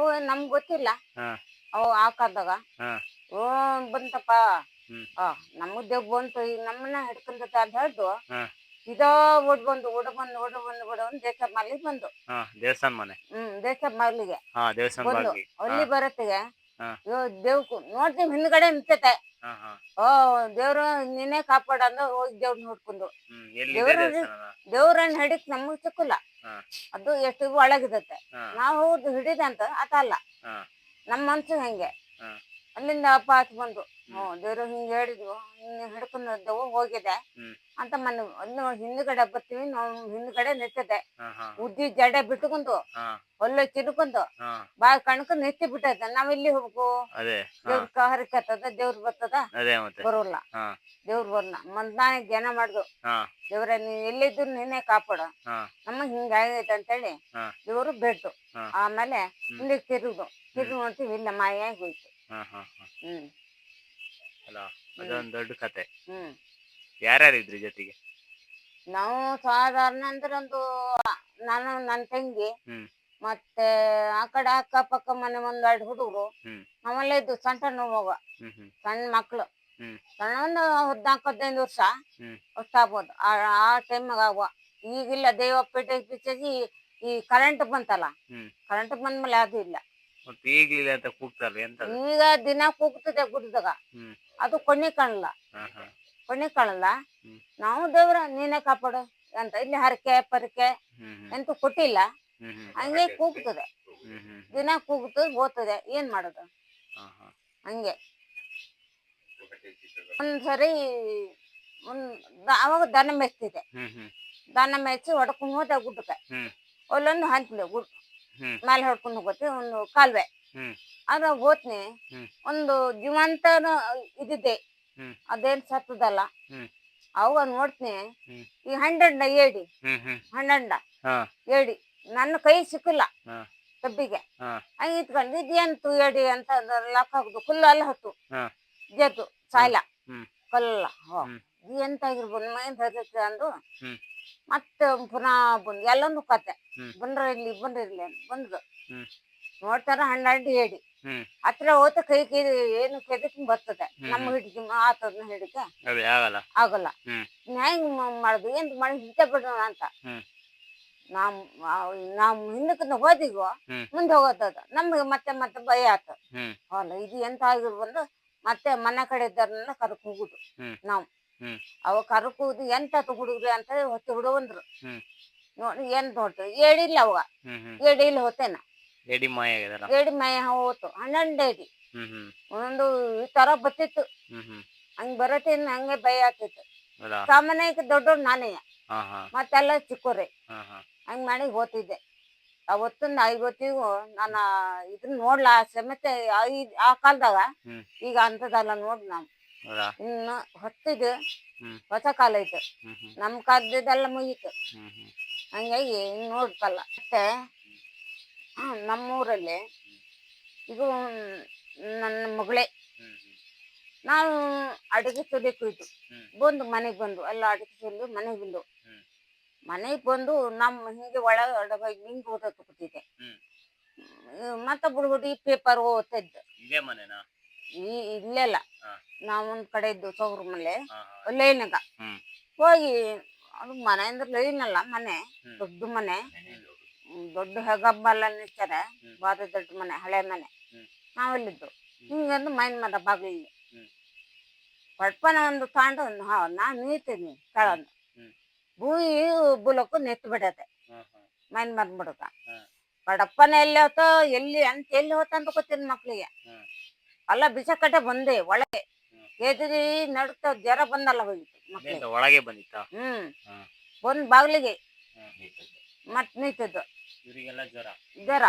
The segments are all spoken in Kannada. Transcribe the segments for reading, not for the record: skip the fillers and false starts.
ಅವು ನಮ್ಗ್ ಗೊತ್ತಿಲ್ಲ. ಅವು ಹಾಕದಾಗ ಓ ಬಂತಪ್ಪ. ನಮಗ್ ದೇವ್ ಬಂತು, ಈಗ ನಮ್ಮನ್ನ ಹಿಡ್ಕೊಂಡದ ಅಂತ ಹೇಳ್ದು ಇದೋ ಓಡ್ ಬಂದು ದೇವಸ್ಥಾನ ಮಲ್ಲಿಗೆ ಬಂದು ದೇವಸ್ಥಾನ ಮನೆ ದೇವಸ್ಥಾನ ಮಲ್ಲಿಗೆ ಬಂದು ಬಾಗಿಲಿಗೆ ಅಲ್ಲಿ ಬರತ್ತಿಗೆ ದೇವ್ಕು ನೋಡ್ತೀವಿ ಹಿಂದ್ಗಡೆ ನಿಂತೈತೆ. ಓ ದೇವ್ರು ನೀನೇ ಕಾಪಾಡ ಅಂದ ಹೋಗಿ ದೇವ್ರ ನೋಡ್ಕೊಂಡು ದೇವ್ರನ್ನ ಹಿಡಿಕ್ ನಮಗ್ ಸಿಕ್ಕಲ್ಲ. ಅದು ಎಷ್ಟು ಒಳಗಿದತ್ತೆ. ನಾವು ಹಿಡಿದೆ ಅಂತ ಆತ ಅಲ್ಲ, ನಮ್ಮ ಮನ್ಸು ಹೆಂಗೆ ಅಲ್ಲಿಂದ ಅಪ್ಪ ಆಚೆ ಬಂದು ದೇವ್ರು ಹಿಂಗೆ ಹೇಳಿದ್ವು, ಹಿಂಗೆ ಹಿಡ್ಕೊಂಡವು ಹೋಗಿದೆ ಅಂತ ಮನೆ ಅಲ್ಲಿ ಹಿಂದ್ಗಡೆ ಬರ್ತೀವಿ. ನಾವು ಹಿಂದ್ಗಡೆ ನಿಂತದೆ, ಉದ್ದಿ ಜಡೆ ಬಿಟ್ಕೊಂಡು ಹೊಲ್ಲ ಚಿನ್ಕೊಂಡು ಬಾಯಿ ಕಣ್ಕೊಂಡ್ ನಿಂತಿ ಬಿಟ್ಟೈತೆ. ನಾವ್ ಇಲ್ಲಿ ಹೋಗ್ಬೇಕು, ದೇವ್ರ ಹರಿಕತ್ತದ, ದೇವ್ರ ಬರ್ತದ, ಬರೋಲ್ಲ. ದೇವ್ರ ಬರ್ಲ ಮಂದಾನೆ ಜನ ಮಾಡ್ದು, ದೇವ್ರ ನೀ ಎಲ್ಲಿದ್ರು ನೀನೇ ಕಾಪಾಡ, ನಮಗ್ ಹಿಂಗಾಗೈತೆ ಅಂತೇಳಿ ದೇವ್ರು ಬಿಟ್ಟು ಆಮೇಲೆ ಇಲ್ಲಿ ತಿರುಗು ನೋಡ್ತೀವಿ, ಇಲ್ಲ ಮಾಯಾಗಿ ಹೋಯ್ತು. ಅದೊಂದು ದೊಡ್ಡ ಕತೆ. ಯಾರ್ಯಾರು ಇದ್ರಿ ಜೊತೆಗೆ? ನಾವು ಸಾಧಾರಣ ಅಂದ್ರೆ ನಾನು ನನ್ನ ತಂಗಿ ಮತ್ತೆ ಆ ಕಡೆ ಅಕ್ಕ ಪಕ್ಕ ಮನೆ ಒಂದೆರಡು ಹುಡುಗರು ನಾವೆಲ್ಲ ಇದ್ದು. ಸಣ್ಣ ಮಗ, ಸಣ್ಣ ಮಕ್ಳು, ಸಣ್ಣ ಒಂದು 14-15 ವರ್ಷ ಅಷ್ಟಾಗ್ಬೋದು ಆ ಟೈಮಾಗ ಆಗುವ. ಈಗಿಲ್ಲ, ದೇವಪೇಟೆ ಪಿಚ್ಚಿ ಈ ಕರೆಂಟ್ ಬಂತಲ್ಲ, ಕರೆಂಟ್ ಬಂದ್ಮೇಲೆ ಅದು ಇಲ್ಲ. ಈಗ ದಿನ ಕೂಗ್ತದೆ ಗುಡ್ದಾಗ, ಅದು ಕೊಣ್ಣಿ ಕಾಣಲ್ಲ. ನಾವು ದೇವ್ರ ನೀನೇ ಕಾಪಾಡು ಅಂತ ಇಲ್ಲಿ ಹರಕೆ ಪರಕೆ ಎಂತ ಕೊಟ್ಟಿಲ್ಲ, ಹಂಗೆ ಕೂಗ್ತದೆ. ದಿನ ಕೂಗ್ತದೆ ಹೋಗ್ತದೆ, ಏನ್ ಮಾಡೋದು ಹಂಗೆ. ಒಂದ್ಸರಿ ಅವಾಗ ದನ ಮೇಯ್ತಿದೆ, ದನ ಮೇಯ್ಸಿ ಹೊಡ್ಕೊಂಡು ಹೋದ ಗುಡ್ಡಕ್ಕೆ. ಅಲ್ಲೊಂದು ಹಂತಲಿ ಗುಡ್ ಮೇಲೆ ಹೊಡ್ಕೊಂಡು ಹೋಗತ್ತೆ ಒಂದು ಕಾಲುವೆ. ಅದ ಹೋತ್ನಿ ಒಂದು ಜೀವಂತ ಇದಿದೆ, ಅದೇನ್ ಸತ್ತದಲ್ಲ. ಅವಾಗ ನೋಡ್ತೀನಿ ಈ ಹಂಡಂಡ ಏಡಿ ಏಡಿ ನನ್ನ ಕೈ ಸಿಕ್ಕಿಲ್ಲ ಕಬ್ಬಿಗೆ. ಹಂಗ ಇಟ್ಕೊಂಡು ಇದೇಂತು ಏಡಿ ಅಂತ ಲಾಕ್ ಹಾಕುದು, ಫುಲ್ ಅಲ್ಲ ಹೊತ್ತು ಜೇತು ಸಾಯ್ಲ ಕಲ್ಲ. ಎಂತ ಆಗಿರ್ಬೋದು ಮೈನ್ ಹರಿತ ಅಂದು ಮತ್ತೆ ಪುನಃ ಬಂದು ಎಲ್ಲೊಂದು ಕತೆ ಬಂದ್ರಿ ಬಂದ್ರು. ನೋಡ್ತಾರ ಹಂಡಂಡ ಏಡಿ ಹತ್ರ ಹೋತ ಕೈ ಏನು ಕೆದಕ್ ಬರ್ತದೆ. ನಮ್ಮ ಹಿಡಿಕೆ ಆತದ್ನ ಹಿಡಿಕೆ ಆಗಲ್ಲ. ಹೆಂಗ್ ಮಾಡುದು, ಏನ್ ಮಾಡಿ ಹಿಡಿತ ಬಿಡೋಣ ಅಂತ ನಾವ್ ಹಿಂದಕ್ಕೆ ಹೋದಿಗೋ ಮುಂದೆ ಹೋಗೋದ. ನಮ್ಗೆ ಮತ್ತೆ ಭಯ ಆತ. ಅಲ್ಲ ಇದು ಎಂತ ಆಗಿರ್ಬಂದು ಮತ್ತೆ ಮನೆ ಕಡೆ ಇದ್ದಾರನ್ನೆಲ್ಲ ಕರ್ಕ್ ಹೋಗುದು. ನಾವು ಅವ ಕರ್ಕ್ ಹೋಗುದು ಎಂತ ಹುಡುಗ್ರಿ ಅಂತ ಹೊತ್ತು ಹುಡುಗಂದ್ರು ನೋಡಿ ಏನ್ ನೋಡ್ತು ಏಡಿಲ್ಲ. ಅವಾಗ ಏಡಿ ಇಲ್ಲ ಹೊತ್ತೇನ ಏಡಿ ಮಾಯ ಹೋತು. ಹಂಡಂಡ ಏಡಿ ಒಂದೊಂದು ಈ ತರ ಬತ್ತಿತ್ತು. ಹಂಗ್ ಬರತ್ತೇನ್ ಹಂಗೆ ಭಯ ಆಗ್ತಿತ್ತು. ಸಾಮಾನ್ಯ ದೊಡ್ಡೋರು ನಾನೇ, ಮತ್ತೆಲ್ಲ ಚಿಕ್ಕೋರೆ. ಹಂಗ್ ಮಾಡಿ ಹೋತಿದ್ದೆ. ಅವತ್ತೊಂದು ಐವತ್ತಿಗೂ ನಾನು ಇದನ್ನ ನೋಡ್ಲ ಸಮೇತ ಆ ಕಾಲದಾಗ. ಈಗ ಅಂತದಲ್ಲ ನೋಡ್ ನಾವು ಇನ್ನು ಹೊತ್ತಿದ್ದು ಹೊಸ ಕಾಲ ಐತೆ. ನಮ್ ಕಾಲದೆಲ್ಲ ಮುಗೀತು. ಹಂಗಾಗಿ ಇನ್ ನೋಡ್ಕಲ್ಲ. ಮತ್ತೆ ನಮ್ಮೂರಲ್ಲಿ ಇದು ನನ್ನ ಮಗಳೇ ನಾವು ಅಡಿಗೆ ಸುಲಿಕ್ಕೆ ಹೋಯ್ತು. ಬಂದು ಮನೆಗೆ ಬಂದು ಎಲ್ಲ ಅಡಿಗೆ ಸುಲಿದು ಮನೆಗೆ ಬಂದು ನಮ್ಮ ಹಿಂಗೆ ಒಳಗಡೆ ಹಿಂಗೆ ಓದಕ್ಕೆ ಕೂತಿದ್ದೆ. ಮತ್ತೊಬ್ಬರು ಹುಡುಗಿ ಪೇಪರ್ ಓದ್ತಾ ಇದ್ದ. ಇಲ್ಲೆಲ್ಲ ನಾವೊಂದ್ ಕಡೆ ಇದ್ದು ಸೌರ್ ಮನೆ ಲೈನಾಗ ಹೋಗಿ. ಅದು ಮನೆ ಅಂದ್ರೆ ಲೈನಲ್ಲ, ಮನೆ ದೊಡ್ಡ ಮನೆ, ದೊಡ್ಡ ಹೆಗಬ್ಬಲ್ಲ ನಿಲ್ತಾರೆ, ಬಾರಿ ದೊಡ್ಡ ಮನೆ, ಹಳೆ ಮನೆ. ನಾವೆಲ್ಲಿದ್ದು ಹಿಂಗಂದು ಮೈನ್ ಮರ ಬಾಗಿಲಿಗೆ ಪಟ್ಪನ ಒಂದು ತಾಂಡು ನಾನ್ ನೀತೀನಿ ಕೆಳಂದು ಭೂಮಿ ಬುಲಕ್ಕೂ ನೆತ್ತು ಬಿಡತ್ತೆ. ಮೈನ್ ಮರ ಬಿಡಕ ಪಡಪ್ಪನ ಎಲ್ಲಿ ಹೋತ ಎಲ್ಲಿ ಹೋತ ಅಂತ ಗೊತ್ತಿನ ಮಕ್ಳಿಗೆ. ಅಲ್ಲ ಬಿಸಕಟ್ಟೆ ಬಂದೆ ಒಳಗೆ ಎದ್ರಿ ನಡ್ತ ಜ್ವರ ಬಂದಲ್ಲ ಹೋಗಿತ್ತು ಮಕ್ಳಿಗೆ. ಒಳಗೆ ಬಂದಿತ್ತ ಬಂದ್ ಬಾಗ್ಲಿಗೆ ಮತ್ ನಿಂತದ್ದು ಜ್ವರ.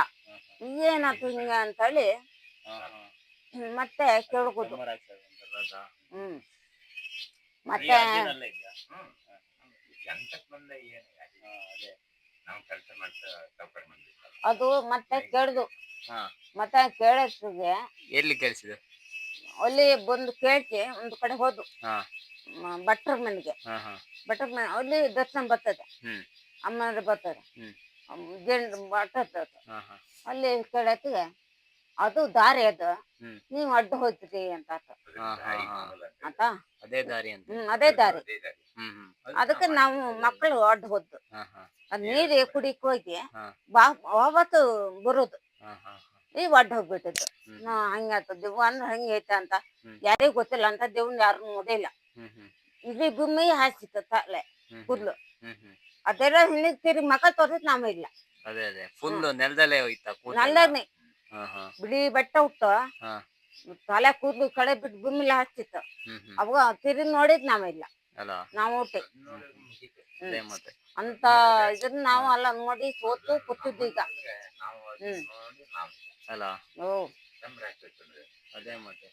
ಏನಾಯ್ತು ಹಿಂಗ ಅಂತ ಹೇಳಿ ಮತ್ತೆ ಕೇಳ್ಕೊದು. ಮತ್ತೆ ಅದು ಮತ್ತೆ ಕೇಳ್ದು. ಮತ್ತೆ ಕೇಳಿಗೆ ಎಲ್ಲಿ ಕೇಳಿಸಿದೆ? ಅಲ್ಲಿ ಬಂದು ಕೇಳ್ತಿ ಒಂದು ಕಡೆ ಹೋದು ಭಟ್ರ ಮನೆಗೆ. ಭಟ್ರ ಮನೆ ಅಲ್ಲಿ ದರ್ಶನ ಬರ್ತದೆ, ಅಮ್ಮನವ್ರ ಬರ್ತದೆ, ಜಂಡು ಬರ್ತದೆ. ಅಲ್ಲಿ ಕೇಳತ್ತಿಗೆ ಅದು ದಾರಿ ಅದು ಹ್ಮ್ ನೀವ್ ಅಡ್ಡ ಹೋಗ್ತೀರಿ ಅಂತ ಆತ. ಹಾ ಹಾ ಹಾ ಆತಾ ಅದೇ ದಾರಿ ಅಂತ. ಅದೇ ದಾರಿ. ಹ್ಮ್ ಅದಕ್ಕೆ ನಾವು ಮಕ್ಕಳು ಅಡ್ಡ ಹೋದ್ದು. ಹಾ ಹಾ ಅದ್ ನೀರ್ ಕುಡಿಕ್ ಹೋಗಿ ಹಾ ಅವತ್ತು ಬರುದು ಹಾ ಹಾ ಈಗ ಅಡ್ಡ ಹೋಗ್ಬಿಟ್ಟಿದ್ದು. ಹಂಗಾತ ದೆವ್ವ ಅಂದ್ರೆ ಹಂಗೈತೆ ಅಂತ ಹ್ಮ್. ಯಾರಿಗ್ ಗೊತ್ತಿಲ್ಲ ಅಂತ ದೇವ್ನ ಯಾರು ನೋಡಿಲ್ಲ. ಹ್ಮ್ ಹ್ಮ್ ಇಡೀ ಭೂಮಿ ಹಾಸಿತ್ತು ತಲೆ ಹ್ಮ್ ಕೂದ್ಲು. ಹ್ಮ್ ಹ್ಮ್ ಅದೆಲ್ಲ ಹಿಂದಿಗ್ ತಿರುಗಿ ಮಕ ತೋರ್ಸಿದ್ ನಾವ ಇಲ್ಲ. ಅದೇ ಅದೇ ಫುಲ್ ನೆಲದಲ್ಲೇ ಹೋಯ್ತಾ ಕೂದಲೆಲ್ಲ? ನಲ್ಲರ್ನಿ ಹಾ ಹಾ ಬಿಳಿ ಬೆಟ್ಟ ಹುಟ್ಟು ಹಾ ತಲೆ ಕೂದ್ಲು ಕಡೆ ಬಿಟ್ಟು ಭೂಮಿಲಿ ಹಚ್ಚಿತ್ತು. ಹ್ಮ್ ಅವಾಗ ತಿರುಗಿ ನೋಡಿದ್ ನಾವ ಇಲ್ಲ. ಅಲ್ಲ ನಾವು ಹುಟ್ಟಿ ಅದೇ ಮತ್ತೆ ಅಂತ ಇದನ್ನ ನಾವು ಎಲ್ಲ ನೋಡಿ ಸೋತು ಕೂತಿದ್ದು ಈಗ. ಅಲ್ಲ ಓ ಅದೇ ಮತ್ತೆ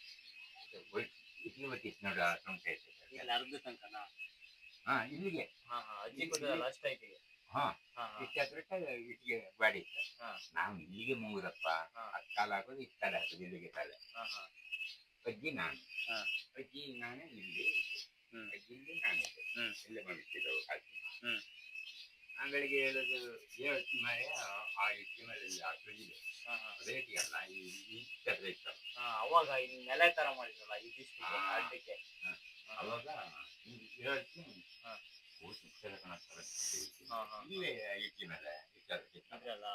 ಇಲ್ಲಿ ಅರ್ಧ ತನಕನಾ? ಇಲ್ಲಿಗೆ ಅಜ್ಜಿ ಕೂದಲ ಅಷ್ಟೈತಿ. ಇಟ್ಟಿಗೆ ಗಾಡಿ ಇತ್ತು. ನಾವು ಇಲ್ಲಿಗೆ ಮೂಗದಪ್ಪ ಕಾಲ ಹಾಕೋದು ಇಷ್ಟ ತಲೆ ಹಾಕೋದು ಇಲ್ಲಿಗೆ ತಲೆ. ಅಜ್ಜಿ ನಾನು ಅಜ್ಜಿ ನಾನೇ ಇಲ್ಲಿ ಅಜ್ಜಿ ಇಲ್ಲಿ ನಾನು ಇಲ್ಲೇ ಮಲಗ್ತಿದ್ದವು ಹಾಕಿ. ಬೆಳಿಗ್ಗೆ ಹೇಳೋದು ಹೇಳ್ತಿ ಮಳೆ ಆ ಇಟ್ಟಿ ಮೇಲೆ ಹಾಕಿದೆ ಅದೇ ಇಟ್ಟಿಗೆಲ್ಲ ಈ ಚದ್ರ ಇತ್ತು. ಅವಾಗ ಇಲ್ಲಿ ನೆಲೆ ತರ ಮಾಡಿದ್ರಲ್ಲ ಇದಿಷ್ಟು ಅಡ್ಡಕ್ಕೆ. ಅವಾಗ ಹೇಳ್ತೀನಿ ಇಲ್ಲೇ ಇಟ್ಟಿ ಮೇಲೆ ಅದ್ರಲ್ಲ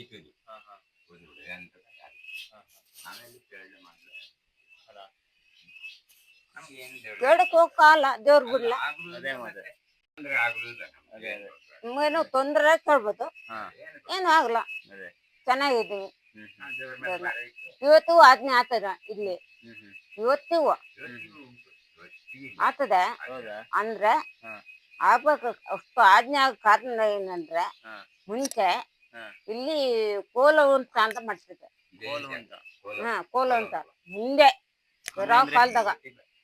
ಇಟ್ಟಿಗೆ ಕೂದಲು ಅಂತ ಆಮೇಲೆ ಕೇಳಿದೆ ಮಾಡಿದೆ ಅಲ್ಲ ನಮ್ಗೆ ಏನು ಕೇಳಕ್ ಹೋಗಲ್ಲ ದೇವ್ರ ಬಿಡ್ಲ. ಅದೇ ಮತ್ತೆ ತೊಂದರೆ ಆಗುದಿಲ್ಲ ಅದೇ ಅದೇ ನಿಮ್ಗೇನು ತೊಂದ್ರೆ ಕೇಳ್ಬೋದು, ಹಾ ಏನು ಆಗಲ್ಲ, ಅದೇ ಚೆನ್ನಾಗಿದ್ದೀವಿ. ದೇವ್ರ ಮೇಲೆ ಭಾರ ಇತ್ತು. ಇವತ್ತು ಆಜ್ಞೆ ಆಗ್ತದ ಇಲ್ಲಿ, ಇವತ್ತು ಆಗ್ತದೆ ಹೌದಾ? ಅಂದ್ರೆ ಹಾ ಆಗ್ಬೇಕು. ಅಷ್ಟು ಆಜ್ಞೆ ಆಗ ಕಾರಣ ಏನಂದ್ರೆ ಹಾ ಮುಂಚೆ ಹಾ ಇಲ್ಲಿ ಕೋಲವಂತ ಅಂತ ಮಾಡ್ತಿದ್ದೆ. ಕೋಲು ಅಂತ ಕೋಲ ಅಂತ ಮುಂದೆ ಇರೋ ಕಾಲದಾಗ.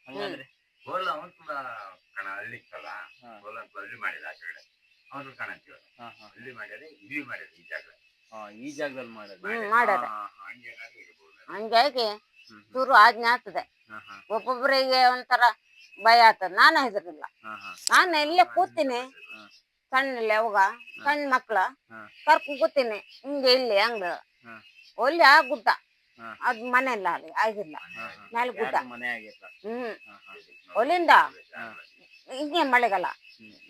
ಹಂಗಂದ್ರೆ ಕೋಲ ಅವನು ಕೂಡ ಕಣ ಹಳ್ಳಿಕ್ಕಲ್ಲ ಕೋಲ ಅಂತ ಹಳ್ಳಿ ಮಾಡಿದ ಆ ಕಡೆ ಅವನು ಕಾಣಂತೀವಲ್ಲ ಹಳ್ಳಿ ಮಾಡ್ಯಾರೆ ಇಲ್ಲಿ ಮಾಡ್ಯಾರೆ ಈ ಜಾಗ. ಈ ಜಾಗದಲ್ಲಿ ಮಾಡೋದು. ಮಾಡ್ಯಾರ. ಹಂಗೇನಾದ್ರು ಇರ್ಬೋದು. ಹಂಗಾಗಿ ಚೂರು ಆಜ್ಞೆ ಆಗ್ತದೆ. ಹಾ ಹಾ ಒಬ್ಬೊಬ್ಬರಿಗೆ ಒಂಥರ ಭಯ ಆಗ್ತದೆ. ನಾನು ಹೆದರಿಲ್ಲ. ಹಾ ಹಾ ನಾನು ಇಲ್ಲೇ ಕೂತೀನಿ ಸಣ್ಣಲ್ಲಿ ಅವಾಗ ಸಣ್ಣ ಮಕ್ಳ ಕರ್ಕೊಂಡ್ ಕೂತೀನಿ ಹಿಂಗೆ ಇಲ್ಲಿ ಹಂಗ ಒಲ್ಲಿ ಆ ಗುಡ್ಡ ಅದ್ ಮನೆ ಇಲ್ಲ ಅಲ್ಲಿ ಆಗಿಲ್ಲ ಮೇಲೆ ಗುಡ್ಡ. ಮನೆ ಆಗಿಲ್ಲ. ಒಲ್ಲಿಂದ ಹಿಂಗೆ ಮಳೆಗಾಲ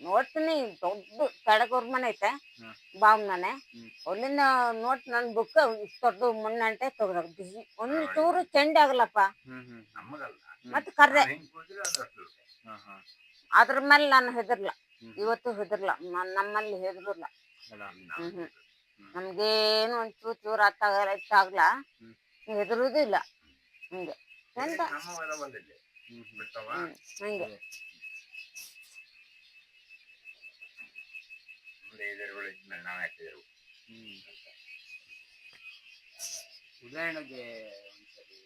ನೋಡ್ತೀನಿ ದೊಡ್ಡ ತಡಗೂರ್ ಮನೆ ಐತೆ ಬಾವ್ ಮನೆ. ಅಲ್ಲಿಂದ ನೋಟ್ ನನ್ ಬುಕ್ ಇಷ್ಟ ದೊಡ್ಡ ಮಣ್ಣಂಟೆ ತೆಗ್ದ ಒಂದ್ ಚೂರು ಚೆಂಡೆ ಆಗಲ್ಲಪ್ಪ. ಮತ್ ಕರ್ದೆ ಅದ್ರ ಮೇಲೆ ನಾನು ಹೆದರ್ಲ, ಇವತ್ತು ಹೆದರ್ಲ, ನಮ್ಮಲ್ಲಿ ಹೆದರ್ಲ. ನಮ್ಗೇನು ಒಂದ್ ಚೂರ್ ಆಗ್ಲ ಹೆದರುದು ಇಲ್ಲ. ಹಿಂಗೆ ಚಂದ ಹಂಗೆ ಉದಾಹರಣೆಗೆ ಒಂದ್ಸರಿ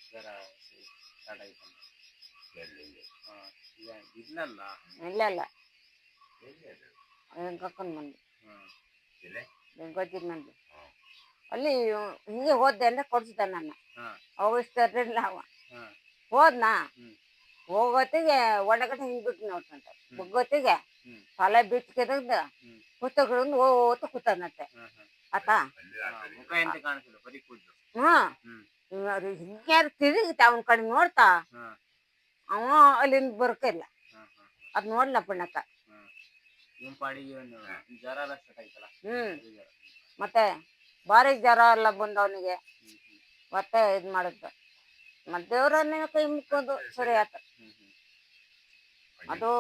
ಜ್ವರ ಸ್ಟಾರ್ಟ್ ಆಯ್ತು ಇಲ್ಲಲ್ಲ ಇಲ್ಲ ಕರ್ಕೊಂಡ್ ಬಂದು ಗೊತ್ತಿದ್ ಮಂದಿ ಅಲ್ಲಿ ಹಿಂಗೆ ಹೋದೆ ಅಂದ್ರೆ ಕೊಡ್ಸಿದ ನನ್ನ. ಅವಾಗ ಇಷ್ಟ ಅವ ಹೋದ್ನಾ ಹೋಗೋತ್ತಿಗೆ ಒಳಗಡೆ ಹಿಂಗ್ ಬಿಟ್ಟು ನೋಡ್ತಂತ ಬೊಗ್ಗೊತ್ತಿಗೆ ತಲೆ ಬಿಟ್ಟು ಕೆದಗ್ದ ಕೂತಗಳಿಂದ ಓತ ಕೂತನತ್ತೆ ಆತ. ಮುಖ ಎಂತ ಕಾಣಿಸಿಲ್ಲ ಬರೀ ಕೂದಲು. ಹಿಂಗ್ಯಾರು ತಿರುಗಿತ ಅವನ್ ಕಡೆ ನೋಡ್ತಾ ಅವ ಅಲ್ಲಿಂದ ಬರ್ಕಿಲ್ಲ. ಅದ್ ನೋಡ್ಲ ಪುಣ್ಣಕ್ಕ. ನಿಮ್ ಪಾಡಿಗೆ ಒಂದು ಜ್ವರ ಎಲ್ಲ ಸ್ಟಾರ್ಟ್ ಆಯ್ತಲ್ಲ. ಮತ್ತೆ ಭಾರಿ ಜ್ವರ ಎಲ್ಲ ಬಂದವನಿಗೆ ಮತ್ತೆ ಇದ್ ಮಾಡಿದ್ದ. ಮತ್ ದೇವ್ರನ್ನೇ ಕೈ ಮುಕ್ಕೋದು ಸರಿ ಆತ. ಅದು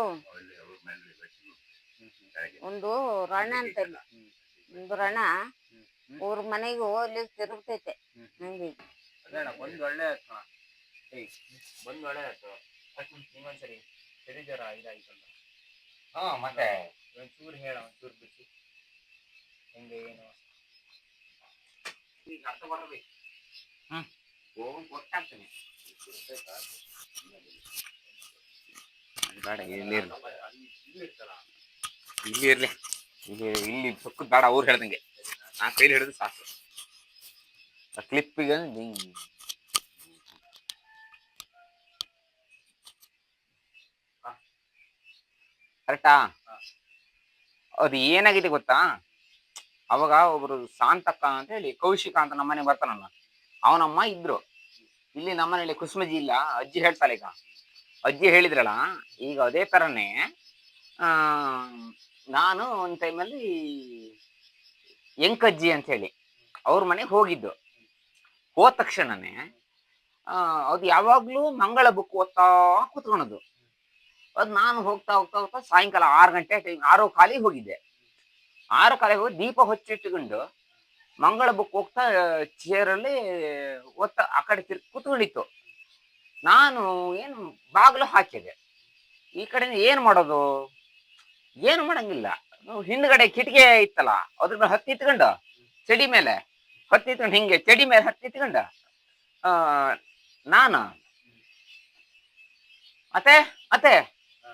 ಒಂದು ರಣ ಅಂತ ಇಲ್ಲ, ಒಂದು ರಣ ಊರ್ ಮನೆಗೆ ಹೋಗ್ಲಿ ತಿರುಗ್ತೈತೆ ಹಂಗೆ. ಬಂದ್ ಒಳ್ಳೆ ಆಯ್ತು ಬಂದ್ ಒಳ್ಳೆ ಆಯ್ತು. ನಿಮ್ಮೊಂದ್ಸರಿ ಸರಿ ಜ್ವರ ಇದಾಯ್ತಲ್ಲ ಮತ್ತೆ ಒಂಚೂರು ಹೇಳ ಒಂಚೂರು ಬಿಟ್ಟು ಹೆಂಗೆ ಏನು ಅರ್ಥ ಬರಬೇಕು. ಗೊತ್ತಾಗ್ತದೆ ಬೇಡ ಇಲ್ಲಿ ಇರ್ಲಿ ಇಲ್ಲಿ ಸುಕ್ಕದ ಬೇಡ. ಅವ್ರು ಹೇಳ್ದಂಗೆ ನಾ ಕೈಲಿ ಹಿಡಿದು ಸಾಕು. ಕ್ಲಿಪ್ಪಿಗೆ ಕರೆಕ್ಟಾ? ಅದು ಏನಾಗಿದೆ ಗೊತ್ತಾ, ಅವಾಗ ಒಬ್ರು ಶಾಂತಕ್ಕ ಅಂತ ಹೇಳಿ ಕೌಶಿಕ ಅಂತ ನಮ್ಮನೆ ಬರ್ತಾನಲ್ಲ, ಅವನಮ್ಮ ಇದ್ರು. ಇಲ್ಲಿ ನಮ್ಮನೇಲಿ ಕುಸುಮಜಿ ಇಲ್ಲ, ಅಜ್ಜಿ ಹೇಳ್ತಾಳೆ ಈಗ. ಅಜ್ಜಿ ಹೇಳಿದ್ರಲ್ಲ, ಈಗ ಅದೇ ತರನೇ ಆ ನಾನು ಒಂದ್ ಟೈಮಲ್ಲಿ ಎಂಕಜ್ಜಿ ಅಂತ ಹೇಳಿ ಅವ್ರ ಮನೆಗೆ ಹೋಗಿದ್ದು. ಹೋದ ತಕ್ಷಣನೇ ಅದು ಯಾವಾಗ್ಲೂ ಮಂಗಳ ಬುಕ್ ಓದ್ತಾ ಕುತ್ಕೊಳೋದು. ಅದು ನಾನು ಹೋಗ್ತಾ ಹೋಗ್ತಾ ಹೋಗ್ತಾ ಸಾಯಂಕಾಲ 6 ಗಂಟೆ ಟೈಮ್, 6:15 ಹೋಗಿದ್ದೆ. 6:15 ಹೋಗಿ ದೀಪ ಹೊಚ್ಚಿಟ್ಟುಕೊಂಡು ಮಂಗಳ ಬುಕ್ ಹೋಗ್ತಾ ಚೇರಲ್ಲಿ ಓದ್ತಾ ಆ ಕಡೆ ತಿರ್ಗಿ ಕುತ್ಕೊಂಡಿತ್ತು. ನಾನು ಏನು ಬಾಗಿಲು ಹಾಕಿದೆ. ಈ ಕಡೆ ಏನ್ ಮಾಡೋದು, ಏನು ಮಾಡಂಗಿಲ್ಲ. ಹಿಂದ್ಗಡೆ ಕಿಟಿಕಿ ಇತ್ತಲ್ಲ, ಅದ್ರ ಮೇಲೆ ಹತ್ತಿತ್ಕೊಂಡು ಚಡಿ ಮೇಲೆ ಹತ್ತಿತ್ಕೊಂಡು ಹಿಂಗೆ ಚಡಿ ಮೇಲೆ ಹತ್ತಿತ್ಕೊಂಡು ನಾನು ಅತ್ತೆ ಅತ್ತೆ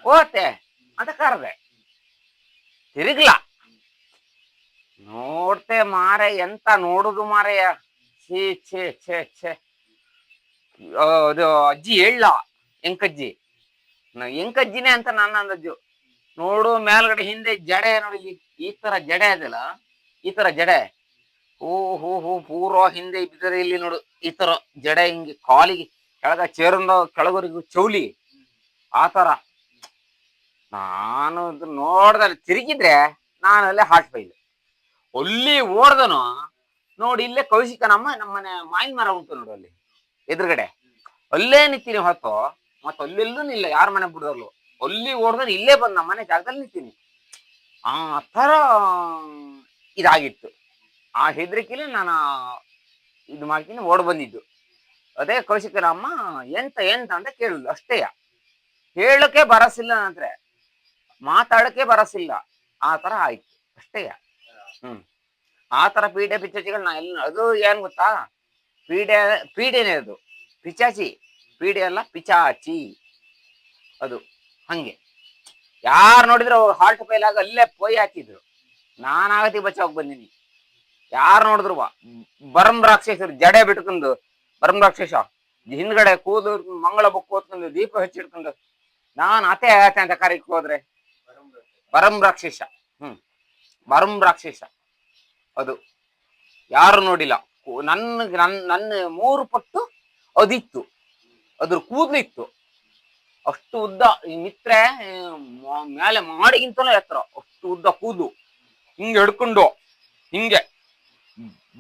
ಓ ಅತ್ತೆ ಅಂತ ಕರೆದೆ. ತಿರುಗ್ಲ ನೋಡ್ತೆ ಮಾರೆ, ಎಂತ ನೋಡುದು ಮಾರೆಯ. ಛೇ ಛೇ ಛೇ ಛೇ. ಅದು ಅಜ್ಜಿ ಹೇಳ ಎಂಕಜ್ಜಿ, ಎಂಕಜ್ಜಿನೇ ಅಂತ ನನ್ನ ಅಂದಜ್ಜು. ನೋಡು ಮೇಲ್ಗಡೆ ಹಿಂದೆ ಜಡೆ ನೋಡಿ, ಈ ತರ ಜಡೆ ಅದಲ್ಲ, ಈ ತರ ಜಡೆ. ಹೂ ಪೂರ್ವ ಹಿಂದೆ ಬಿದ್ದರೆ ಇಲ್ಲಿ ನೋಡು, ಈ ತರ ಜಡೆ ಹಿಂಗೆ ಕಾಲಿಗೆ ಕೆಳಗ ಚೇರಿಂದ ಕೆಳಗರಿಗೂ ಚೌಲಿ ಆ ತರ. ನಾನು ನೋಡ್ದಲ್ಲಿ ತಿರುಗಿದ್ರೆ ನಾನು ಅಲ್ಲೇ ಹಾಟ್ ಬೈದೆ. ಅಲ್ಲಿ ಓಡ್ದನು ನೋಡಿ, ಇಲ್ಲೇ ಕೌಶಿಕನಮ್ಮ ನಮ್ಮನೆ ಮಾವಿನ ಮರ ಉಂಟು ನೋಡು ಅಲ್ಲಿ ಎದುರುಗಡೆ, ಅಲ್ಲೇ ನಿಂತೀನಿ ಹೊತ್ತು. ಮತ್ತ ಅಲ್ಲೆಲ್ಲೂ ನಿಲ್ಲ, ಯಾರ ಮನೆ ಬಿಡೋರ್ಲು. ಅಲ್ಲಿ ಓಡ್ದನು ಇಲ್ಲೇ ಬಂದು ನಮ್ಮ ಮನೆ ಜಾಗದಲ್ಲಿ ನಿಂತೀನಿ. ಆ ತರ ಇದಾಗಿತ್ತು. ಆ ಹೆದರಿಕೆಲಿ ನಾನು ಇದು ಮಾಡ್ತೀನಿ ಓಡ್ ಬಂದಿದ್ದು. ಅದೇ ಕೌಶಿಕನಮ್ಮ ಎಂತ ಎಂತ ಅಂತ ಕೇಳುದು ಅಷ್ಟೇಯ. ಹೇಳಕ್ಕೆ ಬರಸಿಲ್ಲ ಅಂದ್ರೆ, ಮಾತಾಡಕ್ಕೆ ಬರಸಿಲ್ಲ, ಆ ತರ ಆಯ್ತು ಅಷ್ಟೇಯ. ಆ ತರ ಪೀಡೆ ಪಿಚಾಚಿಗಳು ನಾ ಎಲ್ಲ, ಅದು ಏನ್ ಗೊತ್ತಾ, ಪೀಡೆನೇ ಅದು, ಪಿಚಾಚಿ ಪೀಡೆ ಅಲ್ಲ, ಪಿಚಾಚಿ ಅದು. ಹಂಗೆ ಯಾರು ನೋಡಿದ್ರು ಹಾರ್ಟ್ ಫೈಲ್ ಆಗ ಅಲ್ಲೇ ಪೊಯ್ ಹಾಕಿದ್ರು. ನಾನಾಗತಿ ಬಚಾವ್ ಬಂದಿನಿ. ಯಾರು ನೋಡಿದ್ರು ಬರಂ ರಾಕ್ಷಸರು ಜಡೆ ಬಿಟ್ಕೊಂಡು, ಬರಂ ರಾಕ್ಷಸ ಹಿಂದ್ಗಡೆ ಕೂದು ಮಂಗಳ ಬುಕ್ ಓದ್ಕೊಂಡು ದೀಪ ಹಚ್ಚಿಡ್ಕೊಂಡು ನಾನು ಅತೆ ಅತೆ ಅಂತ ಕರೀಕ್ ಹೋದ್ರೆ ಬರಂ ರಾಕ್ಷಸ. ಬರಂ ರಾಕ್ಷಸ ಅದು ಯಾರು ನೋಡಿಲ್ಲ. ನನ್ನ 3 ಪಟ್ಟು ಅದಿತ್ತು, ಅದ್ರ ಕೂದ್ಲಿತ್ತು ಅಷ್ಟು ಉದ್ದ. ಈ ಮಿತ್ರೆ ಮೇಲೆ ಮಾಡಿಗಿಂತಲೂ ಎತ್ತರ, ಅಷ್ಟು ಉದ್ದ ಕೂದಲು. ಹಿಂಗೆ ಹಿಡ್ಕೊಂಡು ಹಿಂಗೆ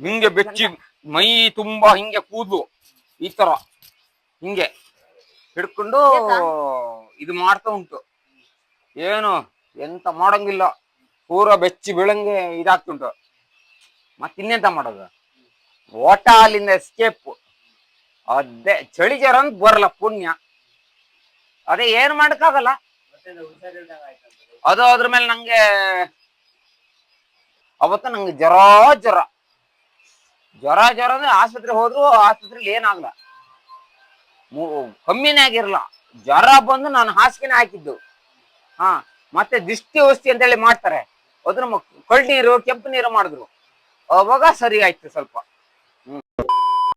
ಹಿಂಗೆ ಬೆಚ್ಚಿ ಮೈ ತುಂಬಾ ಹಿಂಗೆ ಕೂದಲು ಈ ತರ ಹಿಂಗೆ ಹಿಡ್ಕೊಂಡು ಇದು ಮಾಡ್ತಾ ಉಂಟು. ಏನು ಎಂತ ಮಾಡಂಗಿಲ್ಲ, ಪೂರ ಬೆಚ್ಚಿ ಬೀಳಂಗೆ ಇದಾಗ್ತುಂಟು. ಮತ್ತಿನ್ನೆಂತ ಮಾಡೋದು, ಓಟ ಅಲ್ಲಿಂದ ಎಸ್ಕೇಪ್. ಅದೇ ಚಳಿ ಜ್ವರ ಅಂತ ಬರಲ್ಲ ಪುಣ್ಯ. ಅದೇ ಏನ್ ಮಾಡಕ್ಕಾಗಲ್ಲ. ಅದು ಅದ್ರ ಮೇಲೆ ನಂಗೆ ಅವತ್ತ ನಂಗೆ ಜ್ವರ ಅಂದ್ರೆ ಆಸ್ಪತ್ರೆ ಹೋದ್ರು ಆಸ್ಪತ್ರೆಲಿ ಏನಾಗ್ಲ, ಕಮ್ಮಿನೇ ಆಗಿರಲ್ಲ. ಜ್ವರ ಬಂದು ನಾನು ಹಾಸಿಗೆನೆ ಹಾಕಿದ್ದು. ಮತ್ತೆ ದಿಷ್ಟಿ ಔಷಧಿ ಅಂತ ಹೇಳಿ ಮಾಡ್ತಾರೆ, ಅದ್ರ ಕಳ್ಳು ನೀರು ಕೆಂಪು ನೀರು ಮಾಡಿದ್ರು. ಅವಾಗ ಸರಿ ಆಯ್ತು ಸ್ವಲ್ಪ.